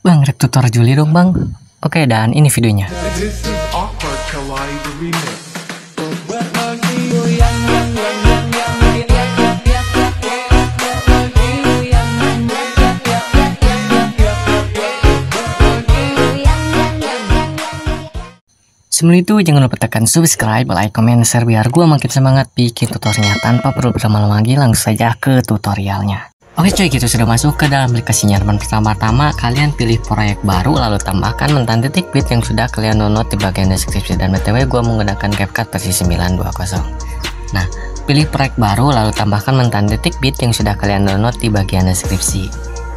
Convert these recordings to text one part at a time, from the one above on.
Bang, rek tutor Juli dong bang. Oke, dan ini videonya. This is awkward Kawaii the remix. Sebelum itu jangan lupa tekan subscribe, like, comment, share biar gua makin semangat bikin tutorialnya. Tanpa perlu berlama-lama lagi, langsung saja ke tutorialnya. Oke cuy, kita sudah masuk ke dalam aplikasinya. Teman, pertama-tama kalian pilih proyek baru, lalu tambahkan mentan titik bit yang sudah kalian download di bagian deskripsi. Dan btw gua menggunakan CapCut versi 920. Nah, pilih proyek baru, lalu tambahkan mentan titik bit yang sudah kalian download di bagian deskripsi.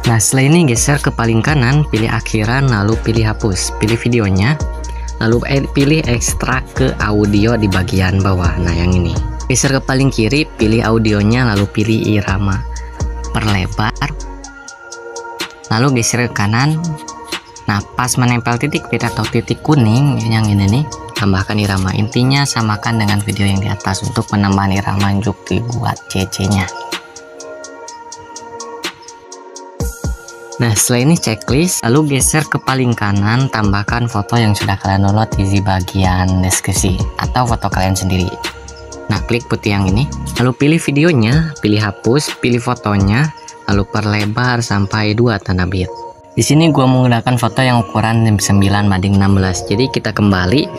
Nah, setelah ini geser ke paling kanan, pilih akhiran, lalu pilih hapus, pilih videonya, lalu pilih ekstrak ke audio di bagian bawah. Nah, yang ini. Geser ke paling kiri, pilih audionya, lalu pilih irama, perlebar, lalu geser ke kanan. Nah, pas menempel titik bit atau titik kuning yang ini nih, tambahkan irama. Intinya samakan dengan video yang di atas untuk penambahan irama untuk dibuat CC nya. Nah, setelah ini checklist, lalu geser ke paling kanan, tambahkan foto yang sudah kalian download di bagian deskripsi atau foto kalian sendiri. Nah, klik putih yang ini, lalu pilih videonya, pilih hapus, pilih fotonya, lalu perlebar sampai 2 tanda bit. Di sini gua menggunakan foto yang ukuran 9:16. Jadi kita kembali,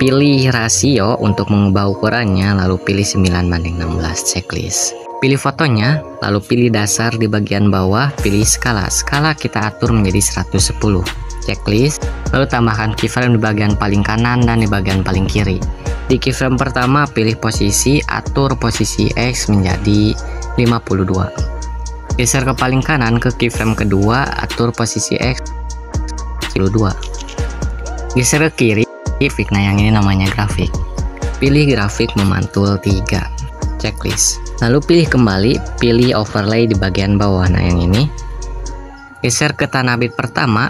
pilih rasio untuk mengubah ukurannya, lalu pilih 9:16 checklist. Pilih fotonya, lalu pilih dasar di bagian bawah, pilih skala. Skala kita atur menjadi 110. Checklist, lalu tambahkan keyframe di bagian paling kanan dan di bagian paling kiri. Di keyframe pertama, pilih posisi, atur posisi X menjadi 52. Geser ke paling kanan ke keyframe kedua, atur posisi X 52. Geser ke kiri, grafik. Nah, yang ini namanya grafik. Pilih grafik memantul 3. Checklist. Lalu pilih kembali, pilih overlay di bagian bawah. Nah, yang ini. Geser ke tanah bit pertama.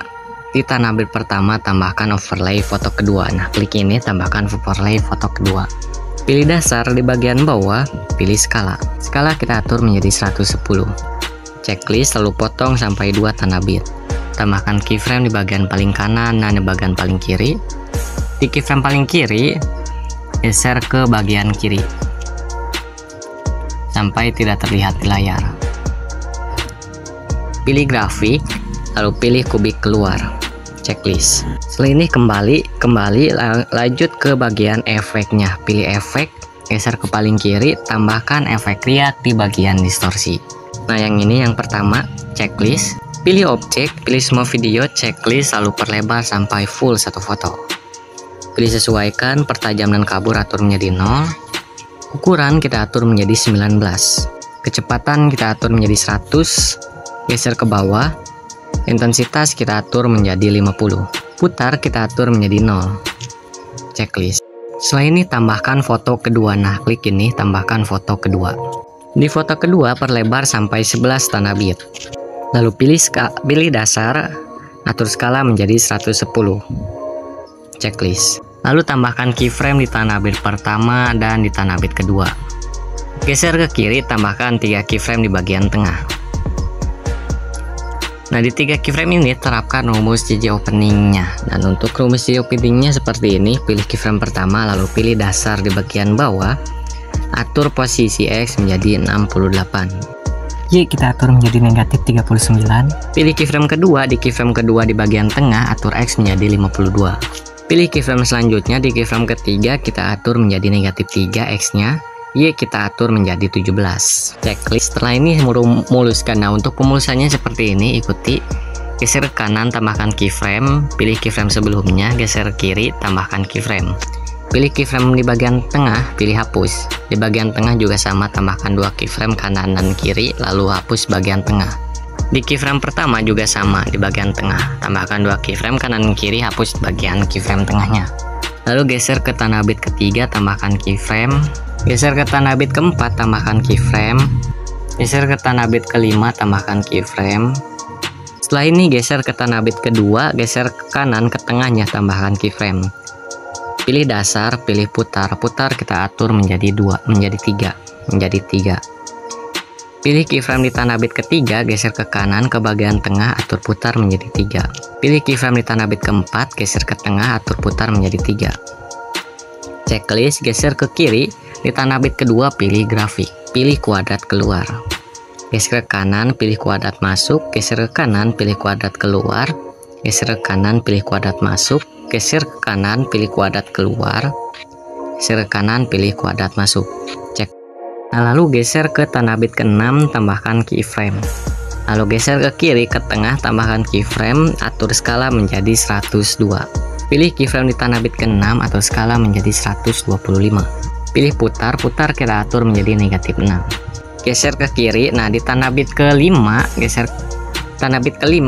Di tanah bit pertama tambahkan overlay foto kedua. Nah, klik ini, tambahkan overlay foto kedua. Pilih dasar di bagian bawah, pilih skala. Skala kita atur menjadi 110. Checklist, lalu potong sampai 2 tanah bit. Tambahkan keyframe di bagian paling kanan dan di bagian paling kiri. Di keyframe paling kiri, geser ke bagian kiri sampai tidak terlihat di layar. Pilih grafik, lalu pilih kubik keluar. Checklist. Setelah ini kembali lanjut ke bagian efeknya. Pilih efek, geser ke paling kiri, tambahkan efek riak di bagian distorsi. Nah, yang ini yang pertama, checklist. Pilih objek, pilih semua video, checklist, lalu perlebar sampai full satu foto. Pilih sesuaikan, pertajam dan kabur atur menjadi 0. Ukuran kita atur menjadi 19. Kecepatan kita atur menjadi 100. Geser ke bawah. Intensitas kita atur menjadi 50. Putar kita atur menjadi 0. Checklist. Setelah ini tambahkan foto kedua. Nah, klik ini, tambahkan foto kedua. Di foto kedua perlebar sampai 11 tanda bit. Lalu pilih dasar, atur skala menjadi 110. Checklist. Lalu tambahkan keyframe di tanah bit pertama dan di tanah bit kedua. Geser ke kiri, tambahkan 3 keyframe di bagian tengah. Nah, di 3 keyframe ini terapkan rumus JJ openingnya. Dan untuk rumus JJ openingnya seperti ini, pilih keyframe pertama, lalu pilih dasar di bagian bawah, atur posisi X menjadi 68. Y kita atur menjadi negatif 39. Pilih keyframe kedua, di keyframe kedua di bagian tengah, atur X menjadi 52. Pilih keyframe selanjutnya, di keyframe ketiga kita atur menjadi negatif 3 X-nya, Y kita atur menjadi 17. Checklist. Setelah ini muluskan. Nah, untuk pemulusannya seperti ini, ikuti. Geser ke kanan, tambahkan keyframe, pilih keyframe sebelumnya, geser kiri, tambahkan keyframe. Pilih keyframe di bagian tengah, pilih hapus. Di bagian tengah juga sama, tambahkan 2 keyframe kanan dan kiri, lalu hapus bagian tengah. Di keyframe pertama juga sama, di bagian tengah, tambahkan 2 keyframe kanan dan kiri, hapus bagian keyframe tengahnya. Lalu geser ke tanah bit ketiga, tambahkan keyframe. Geser ke tanah bit keempat, tambahkan keyframe. Geser ke tanah bit kelima, tambahkan keyframe. Setelah ini geser ke tanah bit kedua, geser ke kanan ke tengahnya, tambahkan keyframe. Pilih dasar, pilih putar. Putar kita atur menjadi 2, menjadi 3. Pilih keyframe di tanah bit ketiga, geser ke kanan ke bagian tengah, atur putar menjadi 3. Pilih keyframe di tanah bit keempat, geser ke tengah, atur putar menjadi 3. Checklist, geser ke kiri, di tanah bit kedua pilih grafik, pilih kuadrat keluar. Geser ke kanan, pilih kuadrat masuk, geser ke kanan, pilih kuadrat keluar, geser ke kanan, pilih kuadrat masuk, geser ke kanan, pilih kuadrat keluar, geser ke kanan, pilih kuadrat masuk. Cek. Nah, lalu geser ke tanah bit ke-6, tambahkan keyframe. Lalu geser ke kiri ke tengah, tambahkan keyframe, atur skala menjadi 102. Pilih keyframe di tanah bit ke-6, atur skala menjadi 125. Pilih putar, kita atur menjadi -6. Geser ke kiri, nah di tanah bit ke-5, geser tanah bit ke-5,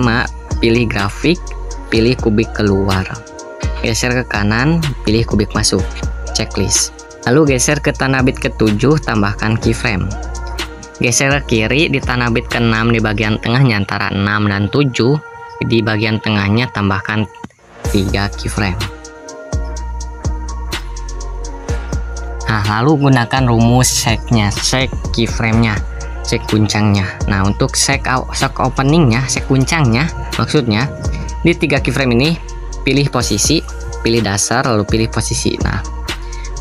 pilih grafik, pilih kubik keluar. Geser ke kanan, pilih kubik masuk. Checklist. Lalu geser ke tanah bit ke-7, tambahkan keyframe. Geser ke kiri, di tanah bit ke-6 di bagian tengahnya antara 6 dan 7, di bagian tengahnya tambahkan 3 keyframe. Nah, lalu gunakan rumus shake-nya, shake keyframe-nya, shake guncangnya. Nah, untuk shake openingnya, shake guncangnya, maksudnya di 3 keyframe ini pilih posisi, pilih dasar, lalu pilih posisi. Nah,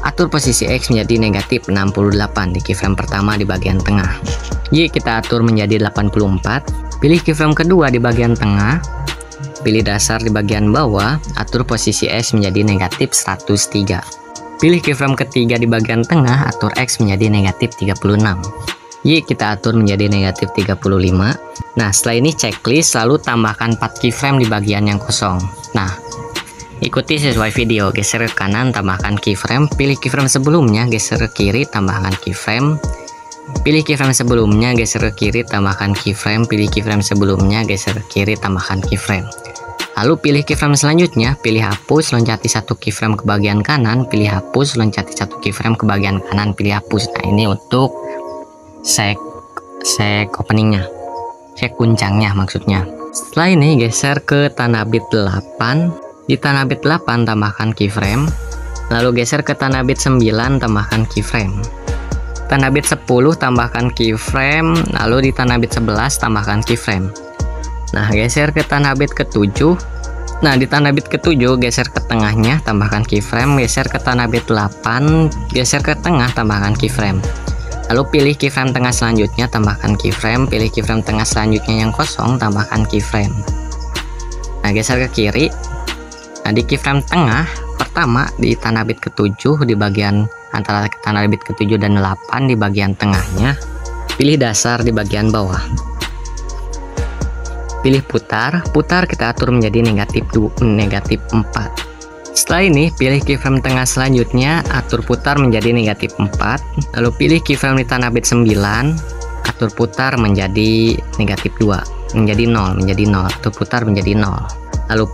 atur posisi X menjadi -68 di keyframe pertama di bagian tengah. Y kita atur menjadi 84. Pilih keyframe kedua di bagian tengah. Pilih dasar di bagian bawah. Atur posisi X menjadi -103. Pilih keyframe ketiga di bagian tengah. Atur X menjadi -36. Y kita atur menjadi -35. Nah, setelah ini checklist, lalu tambahkan 4 keyframe di bagian yang kosong. Nah, ikuti sesuai video. Geser ke kanan, tambahkan keyframe. Pilih keyframe sebelumnya, geser ke kiri, tambahkan keyframe. Pilih keyframe sebelumnya, geser ke kiri, tambahkan keyframe. Pilih keyframe sebelumnya, geser ke kiri, tambahkan keyframe. Lalu pilih keyframe selanjutnya, pilih hapus, loncati 1 keyframe ke bagian kanan, pilih hapus, loncati 1 keyframe ke bagian kanan, pilih hapus. Nah, ini untuk shake openingnya, shake guncangnya maksudnya. Setelah ini geser ke tanah bit 8. Di tanah bit 8 tambahkan keyframe, lalu geser ke tanah bit 9, tambahkan keyframe. Tanah bit 10 tambahkan keyframe, lalu di tanah bit 11 tambahkan keyframe. Nah, geser ke tanah bit ke-7. Nah, di tanah bit ke-7 geser ke tengahnya, tambahkan keyframe, geser ke tanah bit 8, geser ke tengah, tambahkan keyframe. Lalu pilih keyframe tengah selanjutnya, tambahkan keyframe, pilih keyframe tengah selanjutnya yang kosong, tambahkan keyframe. Nah, geser ke kiri. Nah, di keyframe tengah pertama di tanah bit ke-7 di bagian antara tanah bit ke-7 dan 8 di bagian tengahnya, pilih dasar di bagian bawah. Pilih putar, kita atur menjadi -4. Setelah ini pilih keyframe tengah selanjutnya, atur putar menjadi -4. Lalu pilih keyframe di tanah bit 9, atur putar menjadi -2, menjadi 0, atur putar menjadi 0. Lalu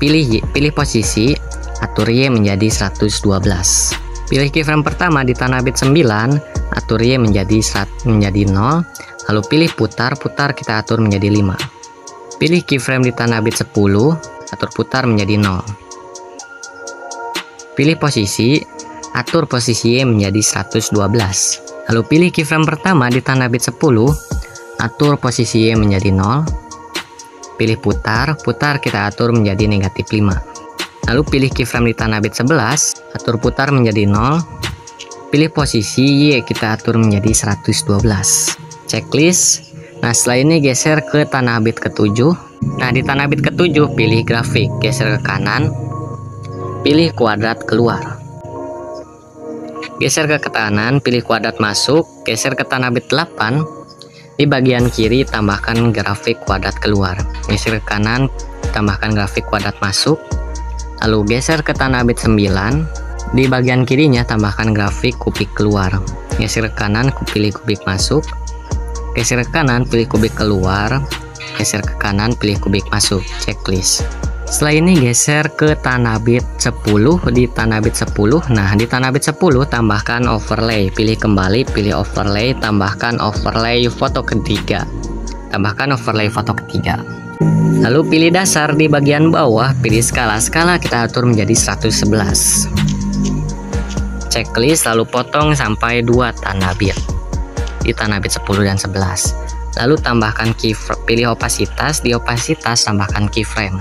pilih posisi, atur Y menjadi 112. Pilih keyframe pertama di tanah bit 9, atur Y menjadi 0. Lalu pilih putar, kita atur menjadi 5. Pilih keyframe di tanah bit 10, atur putar menjadi 0. Pilih posisi, atur posisi Y menjadi 112. Lalu pilih keyframe pertama di tanah bit 10, atur posisi Y menjadi 0. Pilih putar, kita atur menjadi -5. Lalu pilih keyframe di tanah bit 11, atur putar menjadi 0. Pilih posisi Y kita atur menjadi 112. Checklist. Nah, setelah ini geser ke tanah bit ke-7. Nah, di tanah bit ke-7 pilih grafik, geser ke kanan, pilih kuadrat keluar. Geser ke kanan, pilih kuadrat masuk, geser ke tanah bit 8. Di bagian kiri tambahkan grafik kuadrat keluar. Geser ke kanan, tambahkan grafik kuadrat masuk. Lalu geser ke tanah bit 9. Di bagian kirinya tambahkan grafik kubik keluar. Geser ke kanan, pilih kubik masuk. Geser ke kanan, pilih kubik keluar. Geser ke kanan, pilih kubik masuk. Checklist. Setelah ini geser ke tanah bit 10. Di tanah bit 10, nah di tanah bit 10 tambahkan overlay, pilih kembali, pilih overlay, tambahkan overlay foto ketiga, lalu pilih dasar di bagian bawah, pilih skala kita atur menjadi 111. Checklist, lalu potong sampai 2 tanah bit di tanah bit 10 dan 11. Lalu tambahkan pilih opasitas, di opasitas tambahkan keyframe.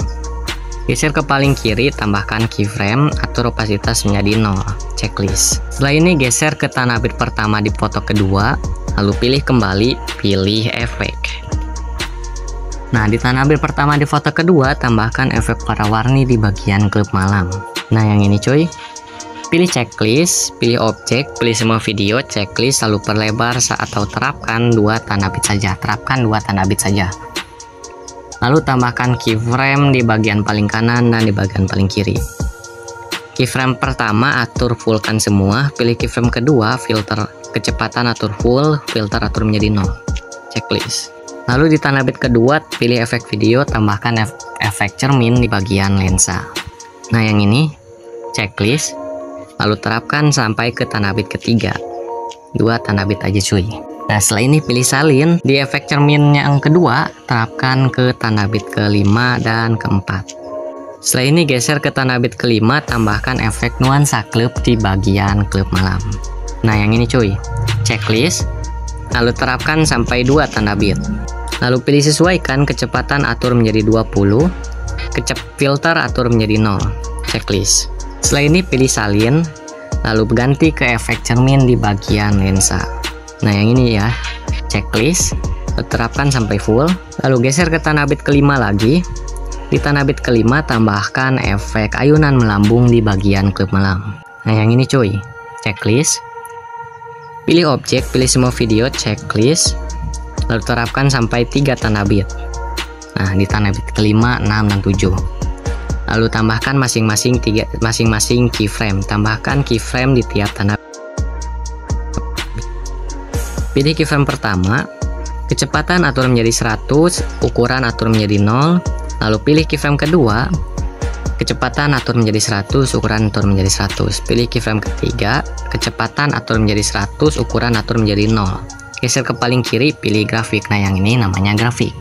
Geser ke paling kiri, tambahkan keyframe, atur opasitas menjadi 0, checklist. Setelah ini geser ke tanah bit pertama di foto kedua, lalu pilih kembali, pilih efek. Nah, di tanah bit pertama di foto kedua, tambahkan efek warna-warni di bagian klip malam. Nah, yang ini cuy. Pilih checklist, pilih objek, pilih semua video, checklist, lalu perlebar atau terapkan 2 tanda bit saja. Terapkan 2 tanda bit saja. Lalu tambahkan keyframe di bagian paling kanan dan di bagian paling kiri. Keyframe pertama atur fullkan semua, pilih keyframe kedua, filter kecepatan atur full, filter atur menjadi 0. Checklist. Lalu di tanda bit kedua, pilih efek video, tambahkan efek cermin di bagian lensa. Nah, yang ini checklist. Lalu terapkan sampai ke tanah bit ketiga. 2 tanda bit aja cuy. Nah, setelah ini pilih salin. Di efek cermin yang kedua, terapkan ke tanda bit kelima dan keempat. Setelah ini geser ke tanah bit kelima, tambahkan efek nuansa klip di bagian klip malam. Nah, yang ini cuy. Checklist. Lalu terapkan sampai 2 tanda bit. Lalu pilih sesuaikan, kecepatan atur menjadi 20. Filter atur menjadi 0. Checklist. Setelah ini pilih salin, lalu ganti ke efek cermin di bagian lensa. Nah, yang ini ya, checklist, terapkan sampai full, lalu geser ke tanah bit kelima lagi. Di tanah bit kelima tambahkan efek ayunan melambung di bagian klip malam. Nah, yang ini cuy, checklist. Pilih objek, pilih semua video, checklist, lalu terapkan sampai 3 tanah bit. Nah, di tanah bit kelima, 6 dan 7. Lalu tambahkan masing-masing keyframe. Tambahkan keyframe di tiap tanah. Pilih keyframe pertama, kecepatan atur menjadi 100, ukuran atur menjadi 0. Lalu pilih keyframe kedua, kecepatan atur menjadi 100, ukuran atur menjadi 100. Pilih keyframe ketiga, kecepatan atur menjadi 100, ukuran atur menjadi 0. Geser ke paling kiri, pilih grafik. Nah, yang ini namanya grafik.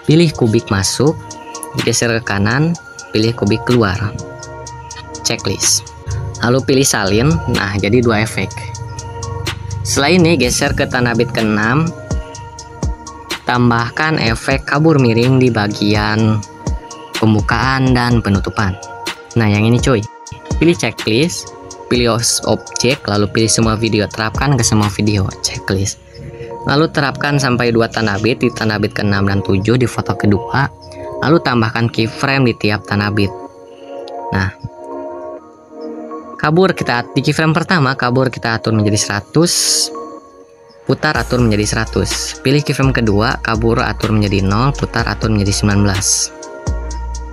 Pilih kubik masuk. Geser ke kanan, pilih kubik keluar. Checklist. Lalu pilih salin. Nah, jadi 2 efek. Setelah ini geser ke tanah bit ke-6. Tambahkan efek kabur miring di bagian pembukaan dan penutupan. Nah, yang ini cuy. Pilih checklist, pilih objek, lalu pilih semua video, terapkan ke semua video. Checklist. Lalu terapkan sampai 2 tanah bit di tanah bit ke-6 dan 7 di foto kedua. Lalu tambahkan keyframe di tiap tanah bit. Nah, kabur di keyframe pertama, kabur kita atur menjadi 100, putar atur menjadi 100. Pilih keyframe kedua, kabur atur menjadi 0, putar atur menjadi 19.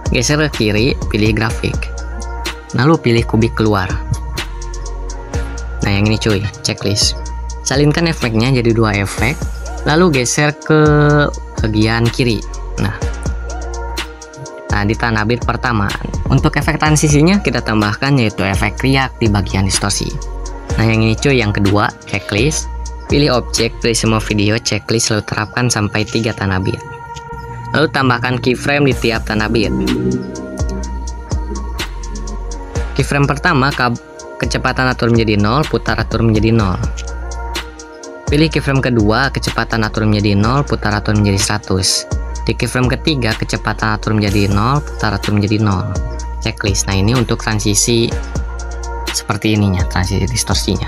Geser ke kiri, pilih grafik. Lalu pilih kubik keluar. Nah, yang ini cuy, checklist. Salinkan efeknya jadi 2 efek, lalu geser ke bagian kiri. Nah, di tanah bit pertama, untuk efek transisinya kita tambahkan yaitu efek riak di bagian distorsi. Nah, yang ini cuy, yang kedua, checklist. Pilih objek, pilih semua video, checklist, lalu terapkan sampai 3 tanah bit. Lalu tambahkan keyframe di tiap tanah bit. Keyframe pertama, kecepatan atur menjadi 0, putar atur menjadi 0. Pilih keyframe kedua, kecepatan atur menjadi 0, putar atur menjadi 100. Di keyframe ketiga, kecepatan atur menjadi 0, putar atur menjadi 0. Checklist. Nah, ini untuk transisi seperti ininya, transisi distorsinya.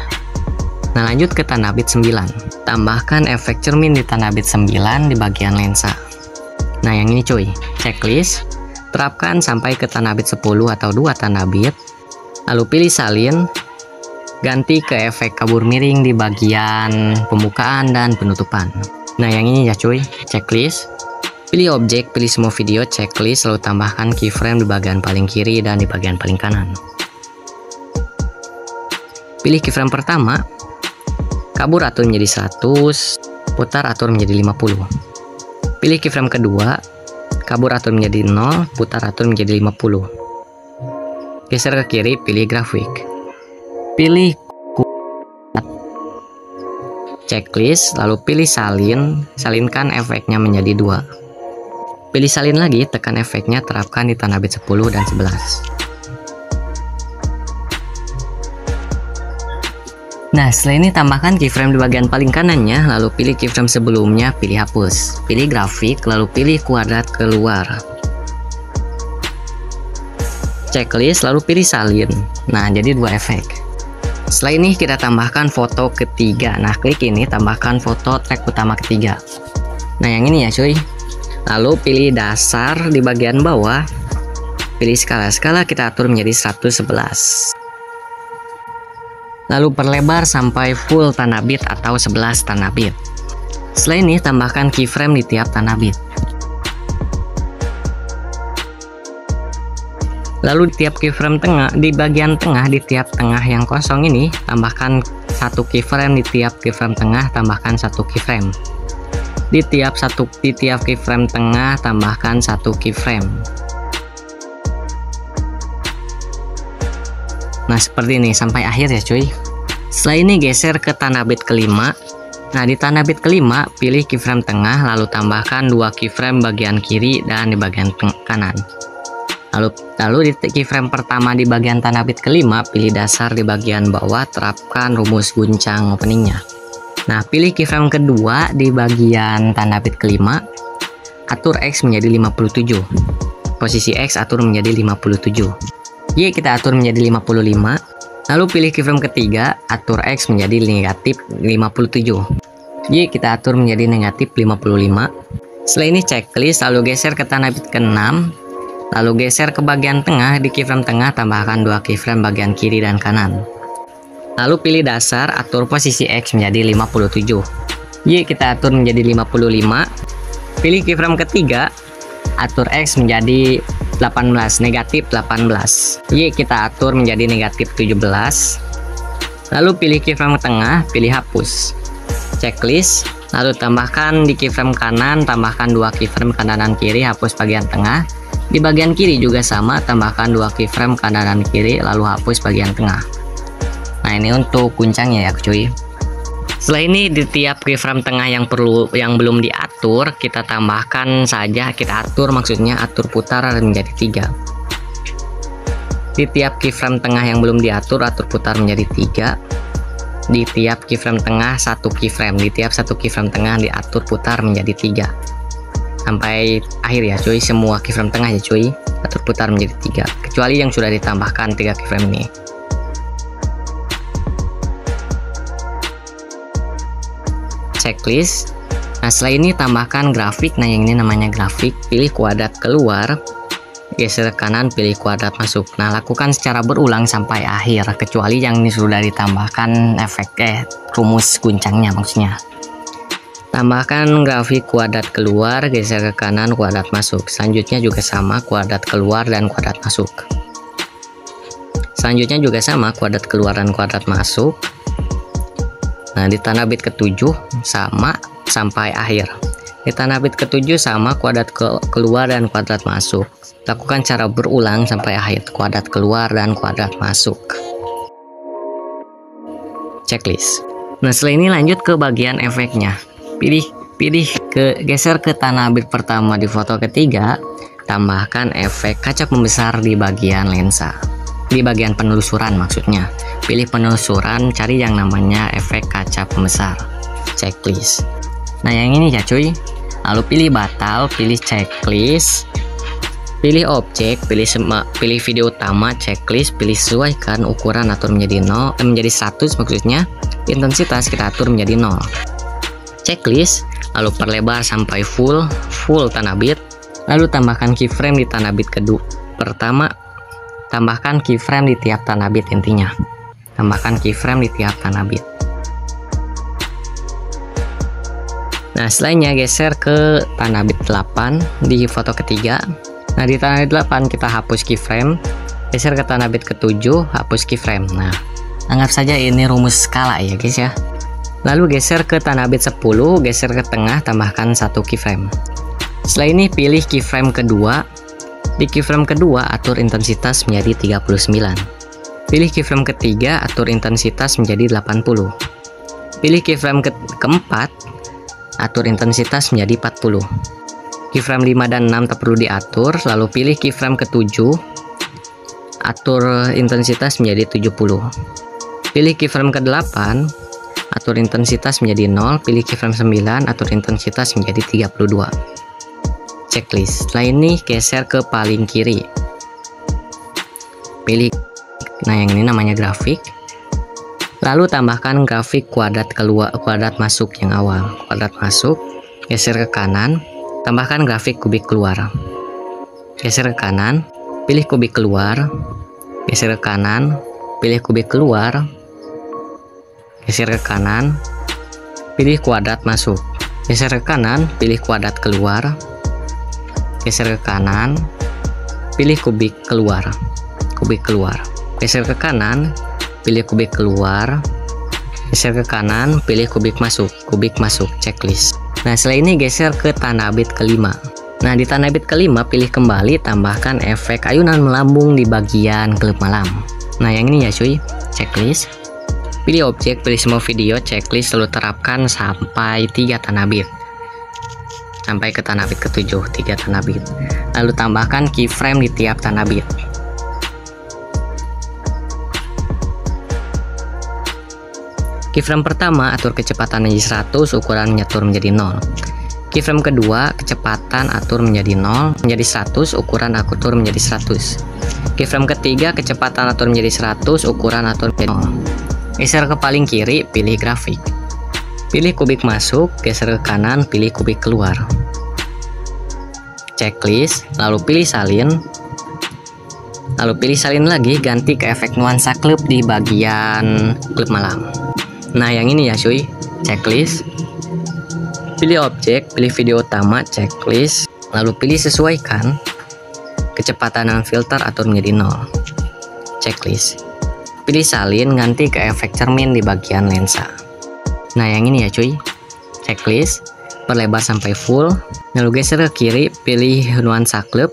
Nah, lanjut ke tanah bit 9. Tambahkan efek cermin di tanah bit 9 di bagian lensa. Nah, yang ini cuy, checklist. Terapkan sampai ke tanah bit 10 atau 2 tanah bit. Lalu pilih salin. Ganti ke efek kabur miring di bagian pembukaan dan penutupan. Nah, yang ini ya cuy, checklist. Pilih objek, pilih semua video, checklist, lalu tambahkan keyframe di bagian paling kiri dan di bagian paling kanan. Pilih keyframe pertama, kabur atur menjadi 100, putar atur menjadi 50. Pilih keyframe kedua, kabur atur menjadi 0, putar atur menjadi 50. Geser ke kiri, pilih grafik. Pilih checklist, lalu pilih salin, salinkan efeknya menjadi 2. Pilih salin lagi, tekan efeknya, terapkan di tanah bit 10 dan 11. Nah, setelah ini tambahkan keyframe di bagian paling kanannya, lalu pilih keyframe sebelumnya, pilih hapus. Pilih grafik, lalu pilih kuadrat keluar. Checklist, lalu pilih salin. Nah, jadi dua efek. Setelah ini kita tambahkan foto ketiga. Nah, klik ini, tambahkan foto track utama ketiga. Nah, yang ini ya cuy. Lalu pilih dasar di bagian bawah. Pilih skala kita atur menjadi 111. Lalu perlebar sampai full tanah bit atau 11 tanah bit. Setelah ini tambahkan keyframe di tiap tanah bit. Lalu di tiap keyframe tengah, di bagian tengah, di tiap tengah yang kosong ini tambahkan satu keyframe, di tiap keyframe tengah tambahkan satu keyframe. Di tiap keyframe tengah tambahkan satu keyframe. Nah, seperti ini sampai akhir ya cuy. Setelah ini geser ke tanah bit kelima. Nah, di tanah bit kelima pilih keyframe tengah, lalu tambahkan dua keyframe bagian kiri dan di bagian kanan. Lalu di keyframe pertama di bagian tanah bit kelima pilih dasar di bagian bawah, terapkan rumus guncang openingnya. Nah, pilih keyframe kedua di bagian tanah bit kelima, atur X menjadi 57. Posisi X atur menjadi 57. Y kita atur menjadi 55. Lalu pilih keyframe ketiga, atur X menjadi negatif 57. Y kita atur menjadi negatif 55. Setelah ini checklist, lalu geser ke tanah bit ke-6. Lalu geser ke bagian tengah, di keyframe tengah tambahkan dua keyframe bagian kiri dan kanan. Lalu pilih dasar, atur posisi X menjadi 57. Y kita atur menjadi 55. Pilih keyframe ketiga, atur X menjadi 18, negatif 18. Y kita atur menjadi negatif 17. Lalu pilih keyframe tengah, pilih hapus. Checklist, lalu tambahkan di keyframe kanan, tambahkan dua keyframe kanan dan kiri, hapus bagian tengah. Di bagian kiri juga sama, tambahkan dua keyframe kanan dan kiri, lalu hapus bagian tengah. Nah, ini untuk guncangnya ya cuy. Setelah ini di tiap keyframe tengah yang belum diatur, kita tambahkan saja, kita atur, maksudnya atur putar menjadi 3. Di tiap keyframe tengah yang belum diatur, atur putar menjadi 3. Di tiap keyframe tengah satu keyframe, di tiap satu keyframe tengah diatur putar menjadi 3. Sampai akhir ya cuy, semua keyframe tengah ya cuy, atur putar menjadi 3. Kecuali yang sudah ditambahkan 3 keyframe ini. Checklist. Nah, setelah ini tambahkan grafik. Nah, yang ini namanya grafik. Pilih kuadrat keluar, geser kanan, pilih kuadrat masuk. Nah, lakukan secara berulang sampai akhir, kecuali yang ini sudah ditambahkan efek rumus guncangnya maksudnya. Tambahkan grafik kuadrat keluar, geser ke kanan, kuadrat masuk. Selanjutnya juga sama, kuadrat keluar dan kuadrat masuk. Selanjutnya juga sama, kuadrat keluar dan kuadrat masuk. Nah, di tanah bit ke-7 sama sampai akhir. Di tanah bit ke-7 sama, kuadrat keluar dan kuadrat masuk. Lakukan cara berulang sampai akhir, kuadrat keluar dan kuadrat masuk. Checklist. Nah, setelah ini lanjut ke bagian efeknya. Geser ke tanah bit pertama di foto ketiga, tambahkan efek kaca pembesar di bagian lensa. Di bagian penelusuran maksudnya. Pilih penelusuran, cari yang namanya efek kaca pembesar. Checklist. Nah, yang ini ya cuy. Lalu pilih batal, pilih checklist, pilih objek, pilih video utama, checklist, pilih sesuaikan ukuran, atur menjadi 100 maksudnya. Intensitas kita atur menjadi 0. Checklist, lalu perlebar sampai full tanah bit. Lalu tambahkan keyframe di tanah bit kedua. Pertama, tambahkan keyframe di tiap tanah bit intinya. Tambahkan keyframe di tiap tanah bit. Nah, setelahnya geser ke tanah bit 8 di foto ketiga. Nah, di tanah bit 8 kita hapus keyframe. Geser ke tanah bit ke-7, hapus keyframe. Nah, anggap saja ini rumus skala ya guys ya. Lalu geser ke tanah bit 10, geser ke tengah, tambahkan satu keyframe. Setelah ini pilih keyframe kedua. Di keyframe kedua atur intensitas menjadi 39. Pilih keyframe ketiga, atur intensitas menjadi 80. Pilih keyframe keempat, atur intensitas menjadi 40. Keyframe 5 dan 6 tak perlu diatur. Lalu pilih keyframe ke-7, atur intensitas menjadi 70. Pilih keyframe ke-8, atur intensitas menjadi 0, pilih keyframe 9, atur intensitas menjadi 32. Checklist. Setelah ini geser ke paling kiri. Pilih, nah yang ini namanya grafik. Lalu tambahkan grafik kuadrat keluar, kuadrat masuk yang awal. Kuadrat masuk, geser ke kanan, tambahkan grafik kubik keluar. Geser ke kanan, pilih kubik keluar, geser ke kanan, pilih kubik keluar, geser ke kanan, pilih kuadrat masuk, geser ke kanan, pilih kuadrat keluar, geser ke kanan, pilih kubik keluar, geser ke kanan, pilih kubik keluar, geser ke kanan, pilih kubik masuk, checklist. Nah setelah ini geser ke tanah bit kelima. Nah di tanah bit kelima pilih kembali, tambahkan efek ayunan melambung di bagian klip malam. Nah yang ini ya cuy, checklist. Pilih objek, pilih semua video, checklist, lalu terapkan sampai 3 tanah bit. Sampai ke tanah bit ke-7, 3 tanah bit. Lalu tambahkan keyframe di tiap tanah bit. Keyframe pertama, atur kecepatan menjadi 100, ukuran menyetur menjadi 0. Keyframe kedua, kecepatan atur menjadi 0, menjadi 100, ukuran atur menjadi 100. Keyframe ketiga, kecepatan atur menjadi 100, ukuran atur menjadi 0. Geser ke paling kiri, pilih grafik. Pilih kubik masuk, geser ke kanan, pilih kubik keluar. Checklist, lalu pilih salin. Lalu pilih salin lagi, ganti ke efek nuansa klip di bagian klip malam. Nah yang ini ya cuy, checklist. Pilih objek, pilih video utama, checklist. Lalu pilih sesuaikan. Kecepatan dan filter atur menjadi 0. Checklist. Pilih salin, ganti ke efek cermin di bagian lensa. Nah yang ini ya cuy, checklist. Perlebar sampai full. Lalu geser ke kiri, pilih nuansa klip.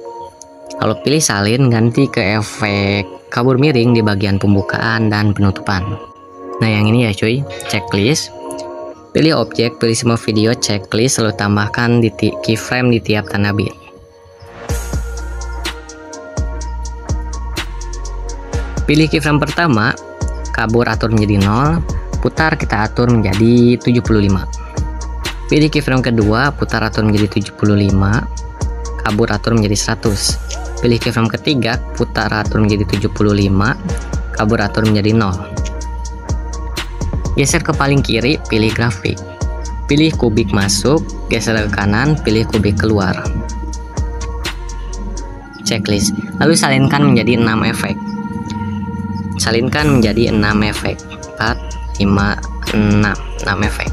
Lalu pilih salin, ganti ke efek kabur miring di bagian pembukaan dan penutupan. Nah yang ini ya cuy, checklist. Pilih objek, pilih semua video, checklist, lalu tambahkan di keyframe di tiap tanah bit. Pilih keyframe pertama, kabur atur menjadi 0, putar kita atur menjadi 75. Pilih keyframe kedua, putar atur menjadi 75, kabur atur menjadi 100. Pilih keyframe ketiga, putar atur menjadi 75, kabur atur menjadi 0. Geser ke paling kiri, pilih grafik. Pilih kubik masuk, geser ke kanan, pilih kubik keluar. Checklist. Lalu salinkan menjadi 6 efek. Salinkan menjadi 6 efek. 4, 5, 6 efek.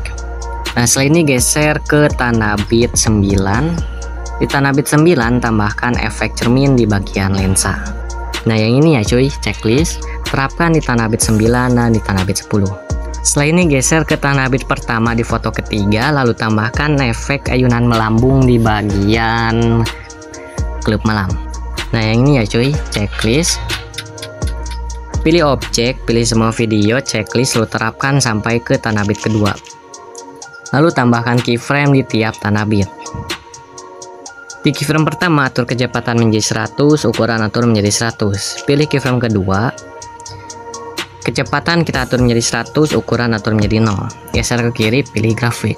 Nah setelah ini geser ke tanah bit 9. Di tanah bit 9 tambahkan efek cermin di bagian lensa. Nah yang ini ya cuy, checklist. Terapkan di tanah bit 9 dan di tanah bit 10. Setelah ini geser ke tanah bit pertama di foto ketiga, lalu tambahkan efek ayunan melambung di bagian klip malam. Nah yang ini ya cuy, checklist. Pilih objek, pilih semua video, checklist, lalu terapkan sampai ke tanah bit kedua. Lalu tambahkan keyframe di tiap tanah bit. Di keyframe pertama atur kecepatan menjadi 100, ukuran atur menjadi 100. Pilih keyframe kedua. Kecepatan kita atur menjadi 100, ukuran atur menjadi 0. Geser ke kiri, pilih grafik.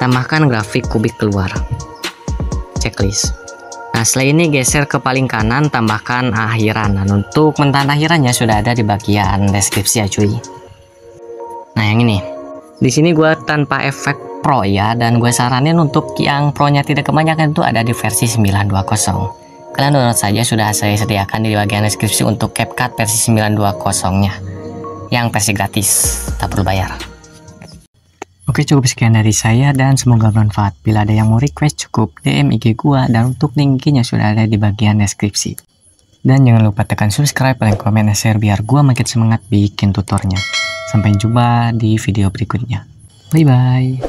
Tambahkan grafik kubik keluar. Checklist. Nah setelah ini geser ke paling kanan, tambahkan akhiran. Dan untuk mentan akhirannya sudah ada di bagian deskripsi ya cuy. Nah yang ini, di sini gue tanpa efek pro ya, dan gue saranin untuk yang pro nya tidak kebanyakan itu ada di versi 920. Kalian download saja, sudah saya sediakan di bagian deskripsi untuk CapCut versi 920 nya, yang versi gratis, tak perlu bayar. Oke, cukup sekian dari saya dan semoga bermanfaat. Bila ada yang mau request cukup DM IG gua, dan untuk link IG-nya sudah ada di bagian deskripsi. Dan jangan lupa tekan subscribe, like, komen, dan share biar gua makin semangat bikin tutornya. Sampai jumpa di video berikutnya. Bye bye.